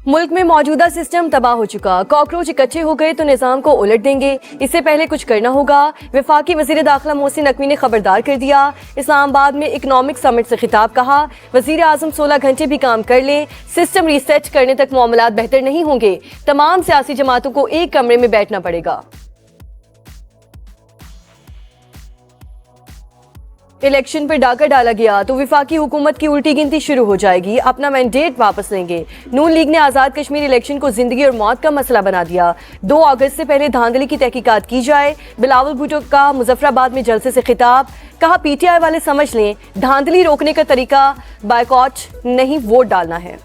मुल्क में मौजूदा सिस्टम तबाह हो चुका, कॉकरोच इकट्ठे हो गए तो निजाम को उलट देंगे, इससे पहले कुछ करना होगा। वफाकी वजीर दाखिला मोहसिन नकवी ने खबरदार कर दिया। इस्लामाबाद में इकनॉमिक समिट से खिताब, कहा वजीर आजम 16 घंटे भी काम कर लें, सिस्टम रीसेट करने तक मामलात बेहतर नहीं होंगे, तमाम सियासी जमातों को एक कमरे में बैठना पड़ेगा। इलेक्शन पर डाका डाला गया तो वफाकी हुकूमत की उल्टी गिनती शुरू हो जाएगी, अपना मैंडेट वापस लेंगे। नून लीग ने आज़ाद कश्मीर इलेक्शन को जिंदगी और मौत का मसला बना दिया। 2 अगस्त से पहले धांधली की तहकीकात की जाए। बिलावल भुट्टो का मुजफ्फराबाद में जलसे से खिताब, कहा पीटीआई वाले समझ लें धांधली रोकने का तरीका बायकॉट नहीं वोट डालना है।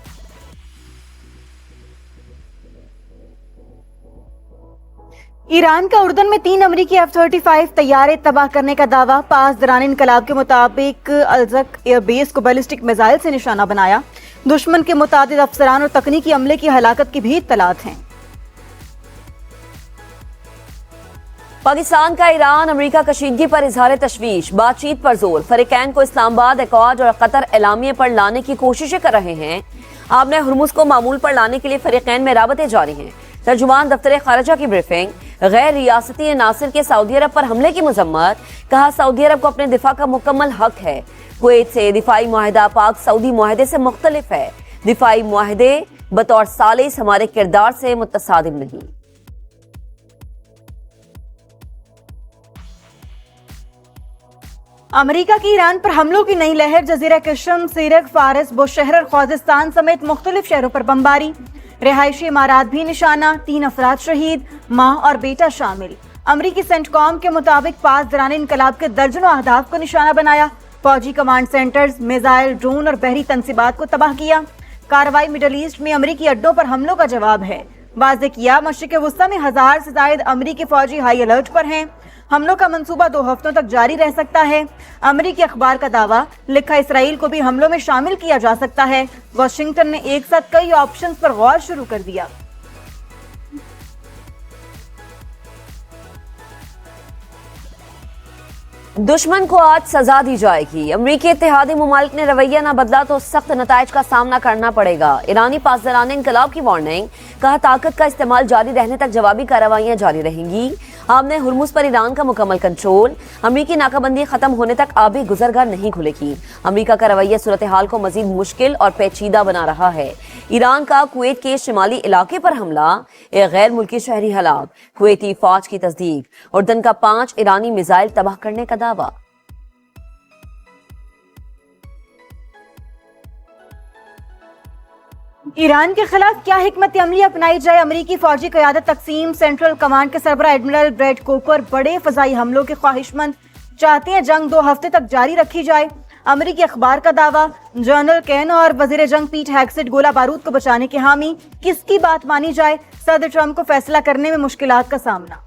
ईरान का उर्दन में 3 अमरीकी F-35 तैयारे तबाह करने का दावा। पास दौरान इनकलाब के मुताबिक अलजक एयरबेस को बैलिस्टिक मिसाइल से निशाना बनाया। दुश्मन के मुतादिद अफसरान और तकनीकी अमले की हलाकत की भी इत्तलात हैं। पाकिस्तान का ईरान अमेरिका कशीदगी पर इजहार तशवीश, बातचीत पर जोर। फरीकैन को इस्लामाबाद, एक्वाड और कतर एलामिया पर लाने की कोशिशें कर रहे हैं। आपने हुर्मुज को मामूल पर लाने के लिए फरीकैन में राबतें जारी हैं। तर्जुमान दफ्तर खारजा की ब्रीफिंग, गैर रियासती अनासर के सऊदी अरब पर हमले की मजम्मत, कहा सऊदी अरब को अपने दिफा का मुकम्मल हक है। कुवैत से दिफाई मुआहिदा पाक सऊदी मुआहिदे से मुख्तलिफ है। दिफाई मुआहिदे बतौर सालिस हमारे किरदार से मुतसादिम नहीं। अमेरिका की ईरान पर हमलों की नई लहर। जजीरा कश्म, सीरक, फारस, बुशहर और ख्वाजिस्तान समेत मुख्तलिफ शहरों पर बमबारी। रिहायशी इमारात भी निशाना, 3 अफराद शहीद, माँ और बेटा शामिल। अमरीकी सेंटकॉम के मुताबिक पास दौरान इनकलाब के दर्जनों अहदाफ को निशाना बनाया। फौजी कमांड सेंटर्स, मिसाइल, ड्रोन और बहरी तंसीबात को तबाह किया। कार्रवाई मिडल ईस्ट में अमरीकी अड्डों पर हमलों का जवाब है। वाज़ेह किया मशरिक़ वुस्ता में 1000 से ज़ायद अमरीकी फौजी हाई अलर्ट पर हैं। हमलों का मंसूबा 2 हफ्तों तक जारी रह सकता है। अमरीकी अखबार का दावा, लिखा इसराइल को भी हमलों में शामिल किया जा सकता है। वाशिंगटन ने एक साथ कई ऑप्शंस पर गौर शुरू कर दिया। दुश्मन को आज सजा दी जाएगी। अमरीकी इत्तेहादी मुमालिक ने रवैया न बदला तो सख्त नताइज का सामना करना पड़ेगा। ईरानी पासदारान इनकलाब की वार्निंग, कहा ताकत का इस्तेमाल जारी रहने तक जवाबी कार्रवाइयां जारी रहेंगी। हमने हुर्मुज पर ईरान का मुकम्मल कंट्रोल, अमरीकी नाकाबंदी खत्म होने तक आबी गुजरगाह नहीं खुलेगी। अमरीका का रवैया सूरत हाल को मजीद मुश्किल और पेचीदा बना रहा है। ईरान का कुवैत के शिमाली इलाके पर हमला, एक गैर मुल्की शहरी हलाक, कुवैती फौज की तस्दीक, उर्दन का 5 ईरानी मिसाइल तबाह करने का दावा। ईरान के खिलाफ क्या हिकमत अमली अपनाई जाए? अमरीकी फौजी क़यादत तकसीम, सेंट्रल कमांड के सरबराह एडमिरल ब्रैड कोपर बड़े फजाई हमलों के ख्वाहिशमंद, चाहते हैं जंग 2 हफ्ते तक जारी रखी जाए। अमरीकी अखबार का दावा, जनरल कैन और वजीर जंग पीट हेगसेट गोला बारूद को बचाने के हामी। किसकी बात मानी जाए? सदर ट्रंप को फैसला करने में मुश्किलात का सामना।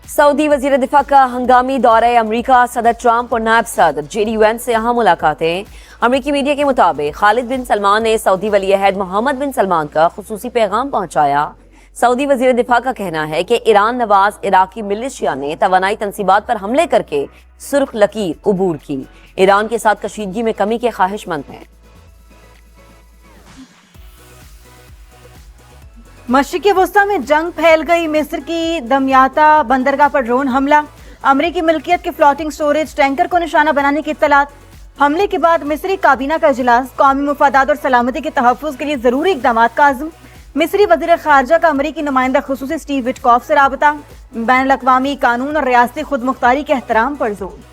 सऊदी वजीर दिफा का हंगामी दौरे अमरीका, सदर ट्रंप और नायब सदर जेडी वैंस से अहम मुलाकातें। अमरीकी मीडिया के मुताबिक खालिद बिन सलमान ने सऊदी वली अहद मोहम्मद बिन सलमान का खुसूसी पैगाम पहुंचाया। सऊदी वजीर दिफा का कहना है कि ईरान नवाज इराकी मिलिशिया ने तवानाई तंसीबात पर हमले करके सुर्ख लकीर उबूर की। ईरान के साथ कशीदगी में कमी के ख्वाहिशमंद हैं। मशरिक़ वुस्ता में जंग फैल गई। मिस्र की दमियाता बंदरगाह पर ड्रोन हमला। अमरीकी मिल्कियत के फ्लोटिंग स्टोरेज टैंकर को निशाना बनाने की इत्तलात। हमले के बाद मिस्री काबीना का इजलास, कौमी मुफादात और सलामती के तहफ़्फ़ुज़ के लिए जरूरी इक़दामात का अज़्म। मिस्री वज़ीर ख़ारजा का अमरीकी नुमाइंदा ख़ुसूसी स्टीव विटकॉफ से राबता। बैनुल अक़वामी कानून और रियासती खुद मुख्तारी के एहतराम पर जोर।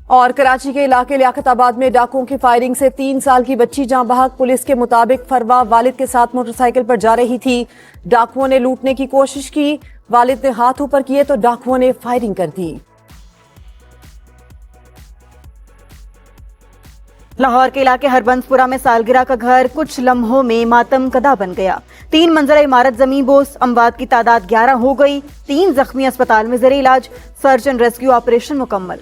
और कराची के इलाके लियाकताबाद में डाकुओं की फायरिंग से 3 साल की बच्ची जाँ बहक। पुलिस के मुताबिक फरवा वालिद के साथ मोटरसाइकिल पर जा रही थी। डाकुओं ने लूटने की कोशिश की, वालिद ने हाथ ऊपर किए तो डाकुओं ने फायरिंग कर दी। लाहौर के इलाके हरबंसपुरा में सालगिरह का घर कुछ लम्हों में मातम कदा बन गया। 3 मंजिला इमारत जमीन बोस, अमवात की तादाद 11 हो गई। 3 जख्मी अस्पताल में ज़ेर इलाज। सर्च एंड रेस्क्यू ऑपरेशन मुकम्मल।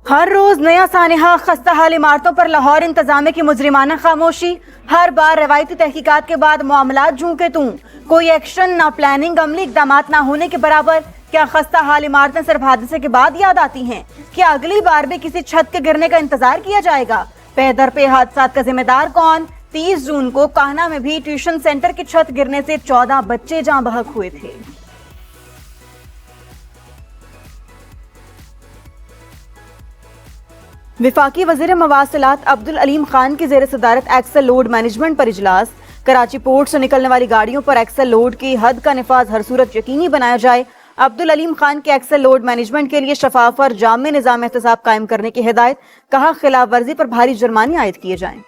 हर रोज नया सानिहा, खस्ता हाल इमारतों पर लाहौर इंतजामिया की मुजरिमाना खामोशी। हर बार रवायती तहकीकात के बाद मामला जूं के तूं, कोई एक्शन ना, प्लानिंग, अमली इकदामात ना होने के बराबर। क्या खस्ता हाल इमारतें सिर्फ हादसे के बाद याद आती हैं? क्या अगली बार भी किसी छत के गिरने का इंतजार किया जाएगा? पैदर पे हादसा का जिम्मेदार कौन? 30 जून को कान्हा में भी ट्यूशन सेंटर की छत गिरने से 14 बच्चे जाँ बहक हुए थे। विफाकी वजीर मवासिलात अब्दुल अलीम खान की जेर सदारत एक्सल लोड मैनेजमेंट पर इजलास। कराची पोर्ट से निकलने वाली गाड़ियों पर एक्सल लोड की हद का निफाज हर सूरत यकीनी बनाया जाए। अब्दुल अलीम खान के एक्सल लोड मैनेजमेंट के लिए शफाफ और जामे निजाम एहतसाब कायम करने की हिदायत। कहा, खिलाफ वर्जी पर भारी जुर्माने आयद किए जाएं।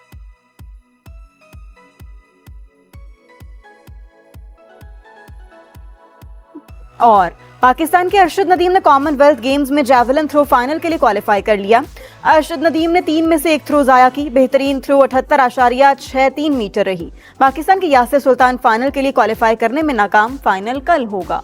और पाकिस्तान के अरशद नदीम ने कॉमनवेल्थ गेम्स में जैवलिन थ्रो फाइनल के लिए क्वालिफाई कर लिया। अरशद नदीम ने 3 में से 1 थ्रो जाया की। बेहतरीन थ्रो 78.63 मीटर रही। पाकिस्तान के यासिर सुल्तान फाइनल के लिए क्वालिफाई करने में नाकाम। फाइनल कल होगा।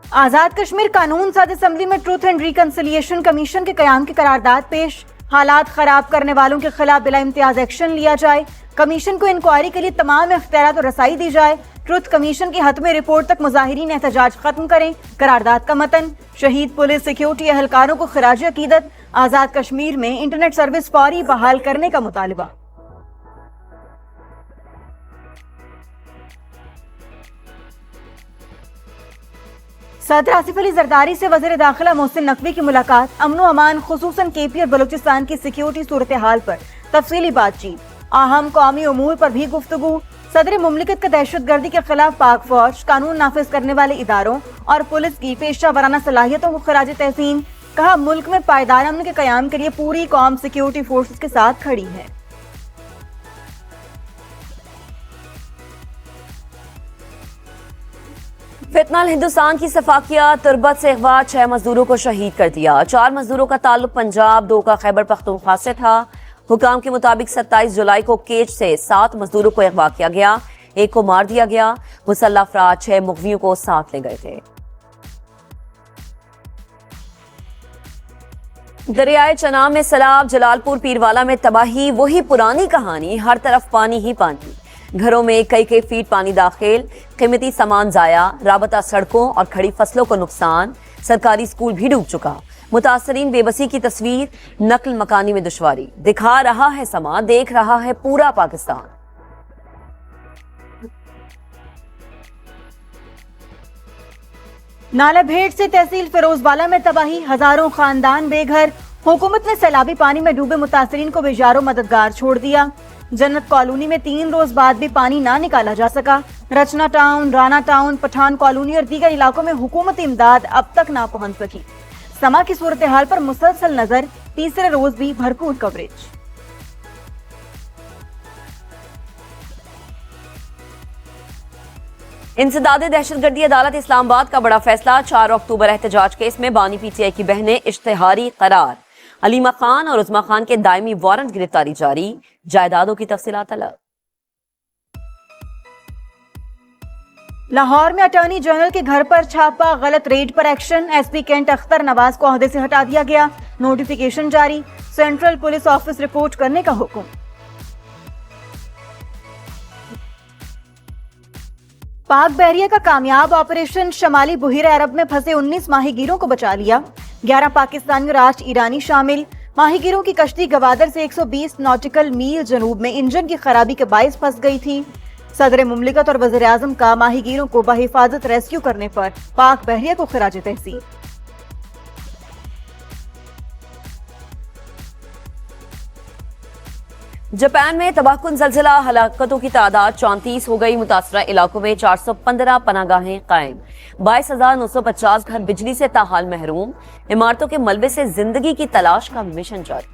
आजाद कश्मीर कानून साज असेंबली में ट्रूथ एंड रिकंसिलिएशन कमीशन के कयाम की करारदाद पेश। हालात खराब करने वालों के खिलाफ बिला इम्तियाज एक्शन लिया जाए। कमीशन को इंक्वायरी के लिए तमाम इख्तियारात और रसाई दी जाए। ट्रुथ कमीशन की हतमी रिपोर्ट तक मुजाहिरीन एहतजाज खत्म करें। करारदाद का मतन, शहीद पुलिस सिक्योरिटी एहलकारों को खिराज अकीदत। आजाद कश्मीर में इंटरनेट सर्विस फौरी बहाल करने का मुतालबा। सदर आसिफ अली जरदारी से वज़ीर दाखिला मोहसिन नकवी की मुलाकात। अमन व अमान, खुसूसन केपी और बलूचिस्तान की सिक्योरिटी सूरत हाल पर तफसीली बातचीत। अहम कौमी उमूर पर भी गुफ्तगू। सदर मुमलिकत का दहशतगर्दी के खिलाफ पाक फौज, कानून नाफिज करने वाले इदारों और पुलिस की पेशा वराना सलाहियतों को खराज तहसीन। कहा, मुल्क में पायदार अमन के कयाम के लिए पूरी कौम सिक्योरिटी फोर्सेस के साथ खड़ी है। फितनाल हिंदुस्तान की सफाकिया तुर्बत से अगवा 6 मजदूरों को शहीद कर दिया। 4 मजदूरों का ताल्लुक पंजाब, 2 का खैबर पख्तूनख्वा से था। हुकाम के मुताबिक 27 जुलाई को केज से 7 मजदूरों को अगवा किया गया। 1 को मार दिया गया। मुसल्लह अफराद 6 मुगवियों को साथ ले गए थे। दरियाए चनाब में सैलाब, जलालपुर पीरवाला में तबाही। वही पुरानी कहानी, हर तरफ पानी ही पानी। घरों में कई फीट पानी दाखिल, कीमती सामान जाया, राबता सड़कों और खड़ी फसलों को नुकसान। सरकारी स्कूल भी डूब चुका। मुतासरीन बेबसी की तस्वीर, नकल मकानी में दुश्वारी। दिखा रहा है समा, देख रहा है पूरा पाकिस्तान। नाला भेड़ से तहसील फिरोजवाला में तबाही, हजारों खानदान बेघर। हुकूमत ने सैलाबी पानी में डूबे मुतासरीन को बेजारो मददगार छोड़ दिया। जन्नत कॉलोनी में 3 रोज बाद भी पानी ना निकाला जा सका। Rachna town, Rana town, Pathan colony और दीगर इलाकों में हुकूमती इमदाद अब तक ना पहुंच सकी। समा की सूरत हाल पर मुसलसल नजर, तीसरे रोज भी भरपूर कवरेज। इंसदादे दहशतगर्दी अदालत इस्लामाबाद का बड़ा फैसला। 4 अक्टूबर एहतजाज केस में बानी पीटीआई की बहनें इश्तिहारी करार। अलीमा खान और उज़मा खान के दायमी वारंट गिरफ्तारी जारी। जायदादों की तफसीलात अलग। लाहौर में अटॉर्नी जनरल के घर पर छापा, गलत रेड पर action. SP Cantt Akhtar Nawaz को ओहदे से हटा दिया गया। नोटिफिकेशन जारी। सेंट्रल पुलिस ऑफिस रिपोर्ट करने का हुक्म। पाक बहरिया का कामयाब ऑपरेशन, शमाली बुहिरा अरब में फंसे 19 माहीगीरों को बचा लिया। 11 पाकिस्तानी और 8 ईरानी शामिल। माहीगीरों की कश्ती गवादर से 120 नॉटिकल मील जनूब में इंजन की खराबी के बायस फंस गई थी। सदर मुमलिकत और वज़ीर आज़म का माहीगीरों को बहिफाजत रेस्क्यू करने पर पाक बहरिया को खिराज तहसीन। जापान में तबाहकुन ज़लज़ला, हलाकतों की तादाद 34 हो गई। मुतासरा इलाकों में 415 पनागाहें कायम। 22,950 घर बिजली से ताहाल महरूम। इमारतों के मलबे से जिंदगी की तलाश का मिशन जारी।